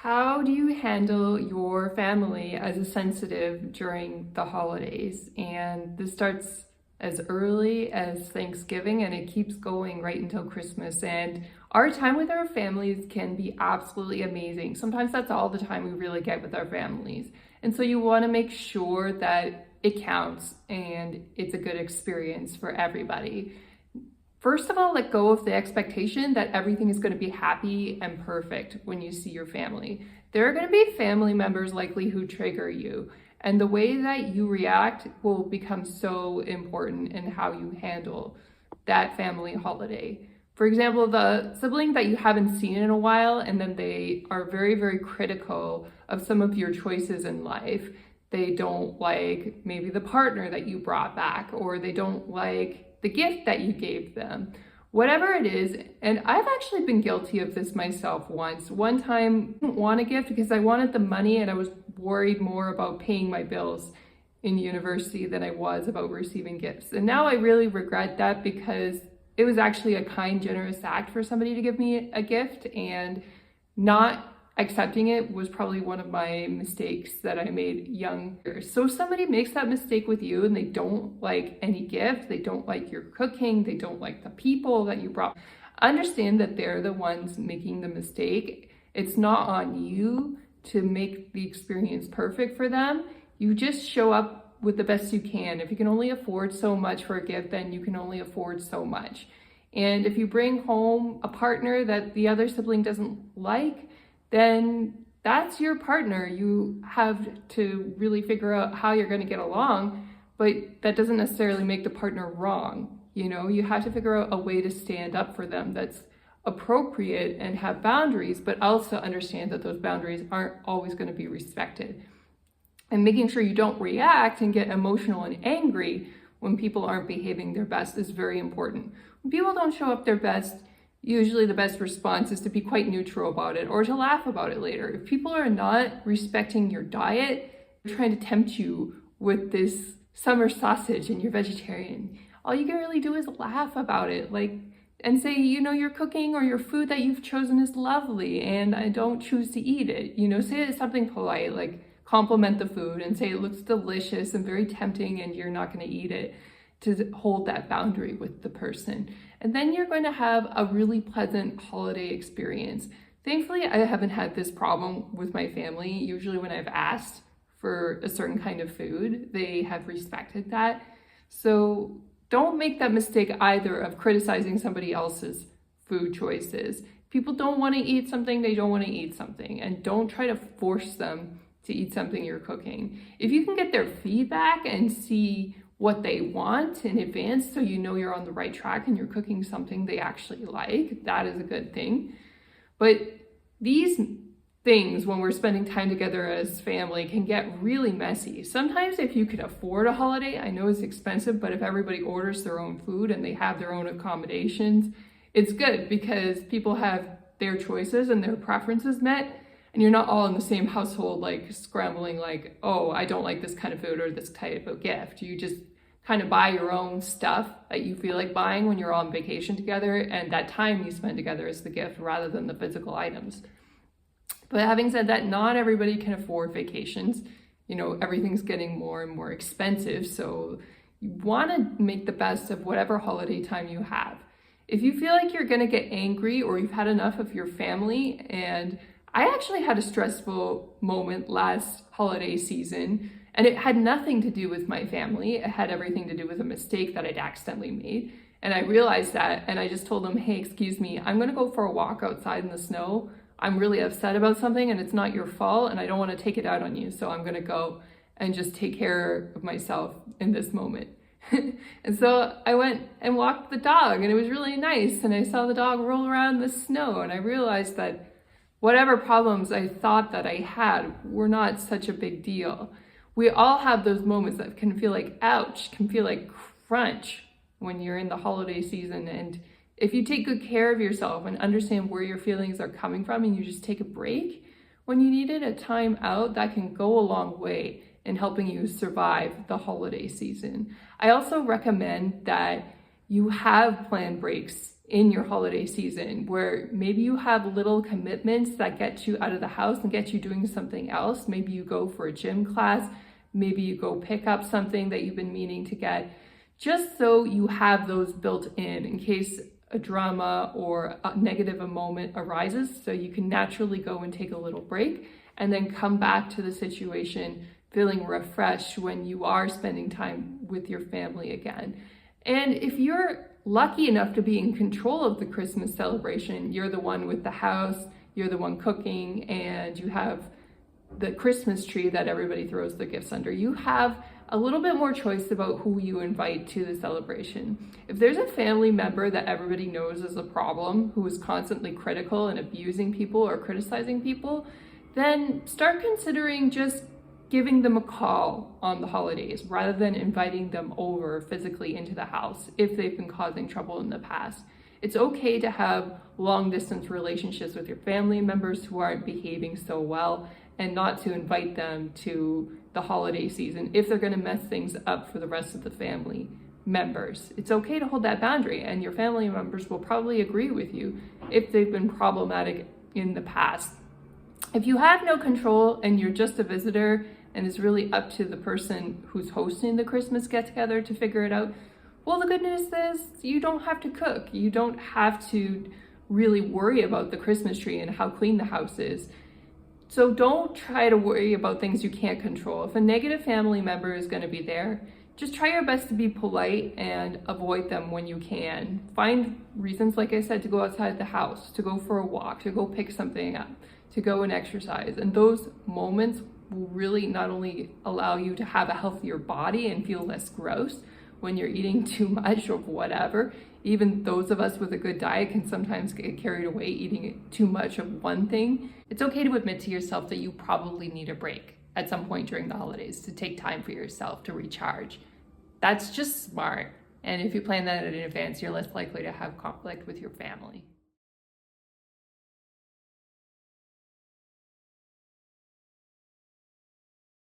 How do you handle your family as a sensitive during the holidays? And this starts as early as Thanksgiving and it keeps going right until Christmas. And our time with our families can be absolutely amazing. Sometimes that's all the time we really get with our families. And so you want to make sure that it counts and it's a good experience for everybody. First of all, let go of the expectation that everything is going to be happy and perfect when you see your family. There are going to be family members likely who trigger you, and the way that you react will become so important in how you handle that family holiday. For example, the sibling that you haven't seen in a while, and then they are very, very critical of some of your choices in life. They don't like maybe the partner that you brought back, or they don't like the gift that you gave them, whatever it is. And I've actually been guilty of this myself once. One time I didn't want a gift because I wanted the money and I was worried more about paying my bills in university than I was about receiving gifts. And now I really regret that because it was actually a kind, generous act for somebody to give me a gift, and not accepting it was probably one of my mistakes that I made younger. So if somebody makes that mistake with you and they don't like any gift, they don't like your cooking, they don't like the people that you brought, understand that they're the ones making the mistake. It's not on you to make the experience perfect for them. You just show up with the best you can. If you can only afford so much for a gift, then you can only afford so much. And if you bring home a partner that the other sibling doesn't like, then that's your partner. You have to really figure out how you're going to get along, but that doesn't necessarily make the partner wrong. You have to figure out a way to stand up for them that's appropriate and have boundaries, but also understand that those boundaries aren't always going to be respected. And making sure you don't react and get emotional and angry when people aren't behaving their best is very important. When people don't show up their best, usually the best response is to be quite neutral about it or to laugh about it later. If people are not respecting your diet, they're trying to tempt you with this summer sausage and you're vegetarian, all you can really do is laugh about it, and say, your cooking or your food that you've chosen is lovely and I don't choose to eat it. Say something polite, like compliment the food and say it looks delicious and very tempting and you're not going to eat it, to hold that boundary with the person. And then you're going to have a really pleasant holiday experience. Thankfully, I haven't had this problem with my family. Usually when I've asked for a certain kind of food, they have respected that. So don't make that mistake either of criticizing somebody else's food choices. People don't want to eat something, they don't want to eat something. And don't try to force them to eat something you're cooking. If you can get their feedback and see what they want in advance, so you're on the right track and you're cooking something they actually like, that is a good thing. But these things, when we're spending time together as family, can get really messy. Sometimes if you could afford a holiday, I know it's expensive, but if everybody orders their own food and they have their own accommodations, it's good because people have their choices and their preferences met, and you're not all in the same household scrambling oh, I don't like this kind of food or this type of gift. You just kind of buy your own stuff that you feel like buying when you're on vacation together, and that time you spend together is the gift rather than the physical items. But having said that, not everybody can afford vacations. Everything's getting more and more expensive, so you want to make the best of whatever holiday time you have. If you feel like you're going to get angry or you've had enough of your family, and I actually had a stressful moment last holiday season, and it had nothing to do with my family. It had everything to do with a mistake that I'd accidentally made. And I realized that, and I just told them, hey, excuse me, I'm gonna go for a walk outside in the snow. I'm really upset about something and it's not your fault and I don't wanna take it out on you. So I'm gonna go and just take care of myself in this moment. And so I went and walked the dog and it was really nice. And I saw the dog roll around in the snow and I realized that whatever problems I thought that I had were not such a big deal. We all have those moments that can feel like ouch, can feel like crunch when you're in the holiday season. And if you take good care of yourself and understand where your feelings are coming from and you just take a break when you need it, a time out, that can go a long way in helping you survive the holiday season. I also recommend that you have planned breaks in your holiday season, where maybe you have little commitments that get you out of the house and get you doing something else. Maybe you go for a gym class, maybe you go pick up something that you've been meaning to get, just so you have those built in case a drama or a negative moment arises, so you can naturally go and take a little break and then come back to the situation feeling refreshed when you are spending time with your family again. And if you're lucky enough to be in control of the Christmas celebration, you're the one with the house, you're the one cooking, and you have the Christmas tree that everybody throws their gifts under, you have a little bit more choice about who you invite to the celebration. If there's a family member that everybody knows is a problem, who is constantly critical and abusing people or criticizing people, then start considering just giving them a call on the holidays rather than inviting them over physically into the house if they've been causing trouble in the past. It's okay to have long distance relationships with your family members who aren't behaving so well, and not to invite them to the holiday season if they're going to mess things up for the rest of the family members. It's okay to hold that boundary, and your family members will probably agree with you if they've been problematic in the past. If you have no control and you're just a visitor and it's really up to the person who's hosting the Christmas get-together to figure it out, well, the good news is you don't have to cook. You don't have to really worry about the Christmas tree and how clean the house is. So don't try to worry about things you can't control. If a negative family member is going to be there, just try your best to be polite and avoid them when you can. Find reasons, like I said, to go outside the house, to go for a walk, to go pick something up, to go and exercise. And those moments will really not only allow you to have a healthier body and feel less gross when you're eating too much of whatever. Even those of us with a good diet can sometimes get carried away eating too much of one thing. It's okay to admit to yourself that you probably need a break at some point during the holidays, to take time for yourself to recharge. That's just smart. And if you plan that in advance, you're less likely to have conflict with your family.